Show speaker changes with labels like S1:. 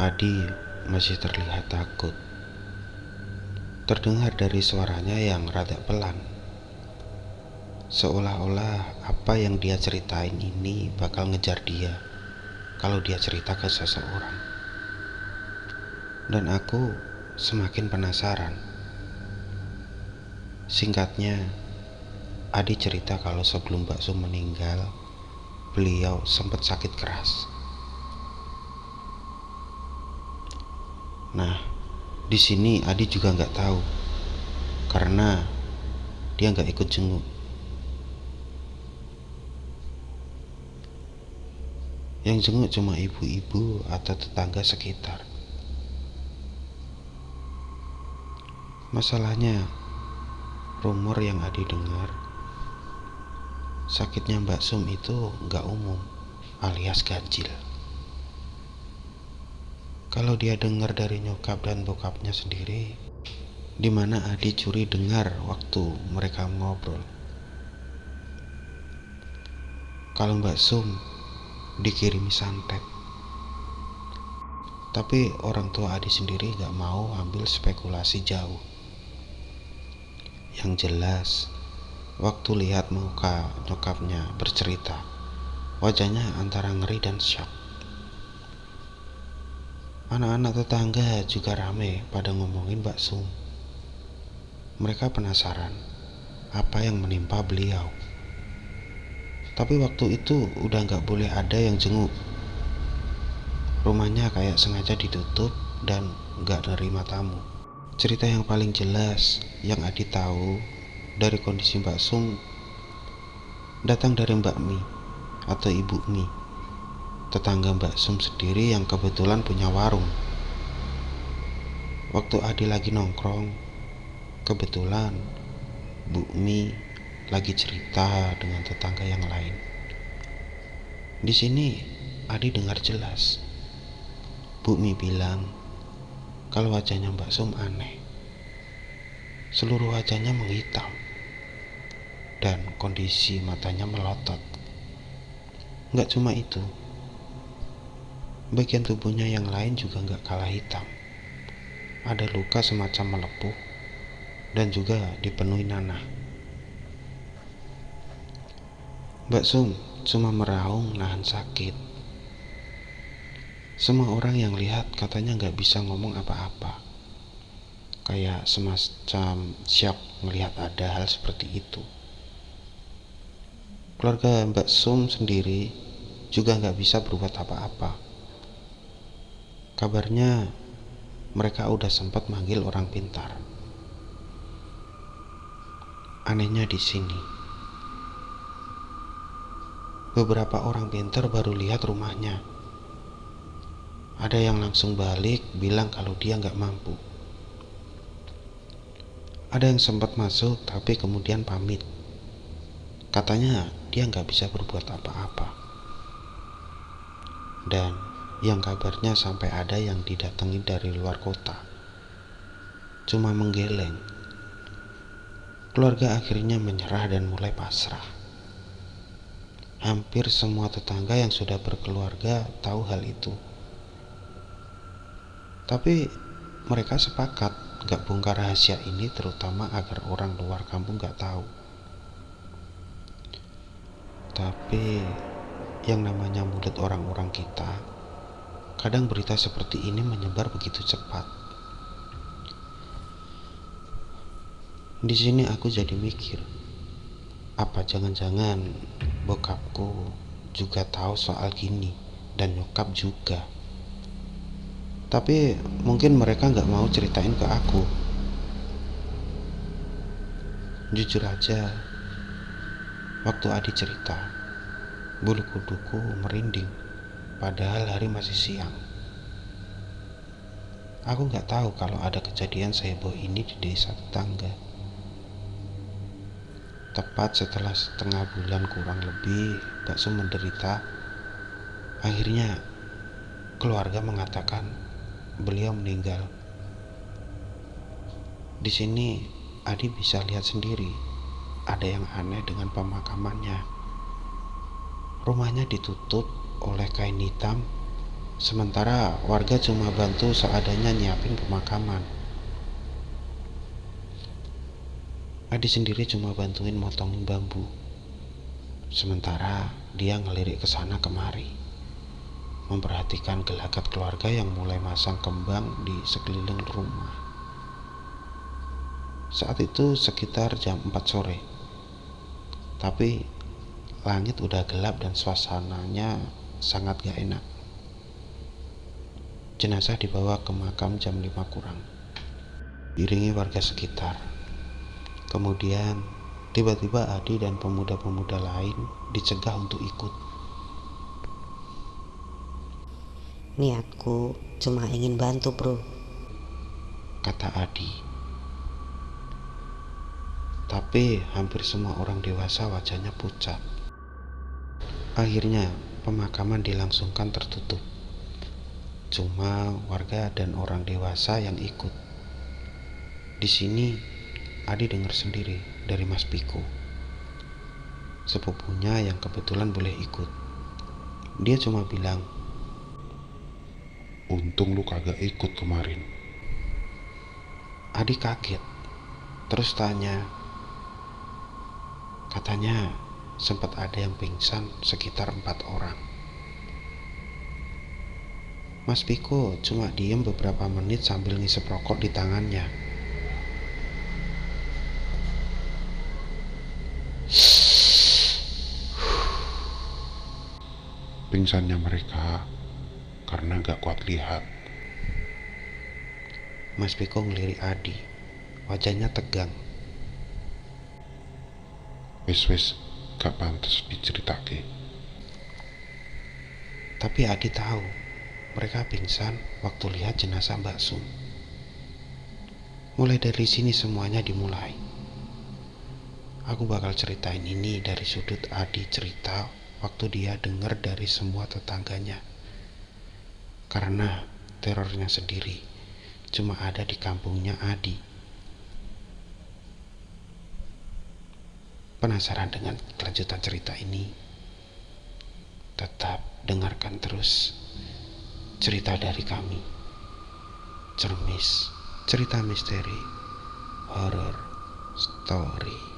S1: Adi masih terlihat takut. Terdengar dari suaranya yang rada pelan. Seolah-olah apa yang dia ceritain ini bakal ngejar dia kalau dia cerita ke seseorang. Dan aku semakin penasaran. Singkatnya, Adi cerita kalau sebelum Mbak Sum meninggal, beliau sempat sakit keras. Nah, di sini Adi juga nggak tahu, karena dia nggak ikut jenguk. Yang jenguk cuma ibu-ibu atau tetangga sekitar. Masalahnya, rumor yang Adi dengar, sakitnya Mbak Sum itu nggak umum, alias ganjil. Kalau dia dengar dari nyokap dan bokapnya sendiri, di mana Adi curi dengar waktu mereka ngobrol. Kalau Mbak Sum dikirimi santet. Tapi orang tua Adi sendiri gak mau ambil spekulasi jauh. Yang jelas, waktu lihat muka nyokapnya bercerita, wajahnya antara ngeri dan syok. Anak-anak tetangga juga rame pada ngomongin Mbak Sum. Mereka penasaran apa yang menimpa beliau. Tapi waktu itu udah gak boleh ada yang jenguk. Rumahnya kayak sengaja ditutup dan gak nerima tamu. Cerita yang paling jelas yang Adi tahu dari kondisi Mbak Sum datang dari Mbak Mi atau Ibu Mi, tetangga Mbak Sum sendiri yang kebetulan punya warung. Waktu Adi lagi nongkrong, kebetulan Bu Mi lagi cerita dengan tetangga yang lain. Di sini Adi dengar jelas Bu Mi bilang kalau wajahnya Mbak Sum aneh. Seluruh wajahnya menghitam dan kondisi matanya melotot. Nggak cuma itu, bagian tubuhnya yang lain juga nggak kalah hitam. Ada luka semacam melepuh dan juga dipenuhi nanah. Mbak Sum cuma meraung nahan sakit. Semua orang yang lihat katanya nggak bisa ngomong apa-apa. Kayak semacam syok melihat ada hal seperti itu. Keluarga Mbak Sum sendiri juga nggak bisa berbuat apa-apa. Kabarnya mereka udah sempat manggil orang pintar. Anehnya di sini, beberapa orang pintar baru lihat rumahnya. Ada yang langsung balik bilang kalau dia nggak mampu. Ada yang sempat masuk tapi kemudian pamit. Katanya dia nggak bisa berbuat apa-apa. Dan yang kabarnya sampai ada yang didatangi dari luar kota. Cuma menggeleng. Keluarga akhirnya menyerah dan mulai pasrah. Hampir semua tetangga yang sudah berkeluarga tahu hal itu. Tapi mereka sepakat gak bongkar rahasia ini, terutama agar orang luar kampung gak tahu. Tapi yang namanya mulut orang-orang kita, kadang berita seperti ini menyebar begitu cepat. Di sini aku jadi mikir, apa jangan-jangan bokapku juga tahu soal gini dan nyokap juga. Tapi mungkin mereka gak mau ceritain ke aku. Jujur aja, waktu Adi cerita, bulu kuduku merinding, padahal hari masih siang. Aku gak tahu kalau ada kejadian seheboh ini di desa tetangga. Tepat setelah setengah bulan kurang lebih Mbak Sum menderita, akhirnya keluarga mengatakan beliau meninggal. Di sini Adi bisa lihat sendiri, ada yang aneh dengan pemakamannya. Rumahnya ditutup oleh kain hitam Sementara warga cuma bantu seadanya nyiapin pemakaman. Adi sendiri cuma bantuin motongin bambu. Sementara dia ngelirik ke sana kemari, memperhatikan gelagat keluarga yang mulai masang kembang di sekeliling rumah. Saat itu sekitar jam 4 sore. Tapi langit udah gelap dan suasananya sangat gak enak. Jenazah dibawa ke makam jam 5 kurang, diiringi warga sekitar. Kemudian tiba-tiba Adi dan pemuda-pemuda lain dicegah untuk ikut.
S2: Niatku cuma ingin bantu, bro,
S1: kata Adi. Tapi hampir semua orang dewasa wajahnya pucat. Akhirnya pemakaman dilangsungkan tertutup. Cuma warga dan orang dewasa yang ikut. Di sini Adi dengar sendiri dari Mas Piko, sepupunya yang kebetulan boleh ikut. Dia cuma bilang,
S3: "Untung lu kagak ikut kemarin."
S1: Adi kaget, terus tanya, katanya sempat ada yang pingsan sekitar 4 orang. Mas Piko cuma diem beberapa menit sambil ngisep rokok di tangannya.
S3: Pingsannya mereka karena gak kuat lihat.
S1: Mas Piko ngelirik Adi, wajahnya tegang.
S3: Wis gak pantas diceritake.
S1: Tapi Adi tahu mereka pingsan waktu lihat jenazah Mbak Sum. Mulai dari sini semuanya dimulai. Aku bakal ceritain ini dari sudut Adi cerita waktu dia dengar dari semua tetangganya. Karena terornya sendiri cuma ada di kampungnya Adi. Penasaran dengan kelanjutan cerita ini? Tetap dengarkan terus cerita dari kami. Cermis, cerita misteri, horror story.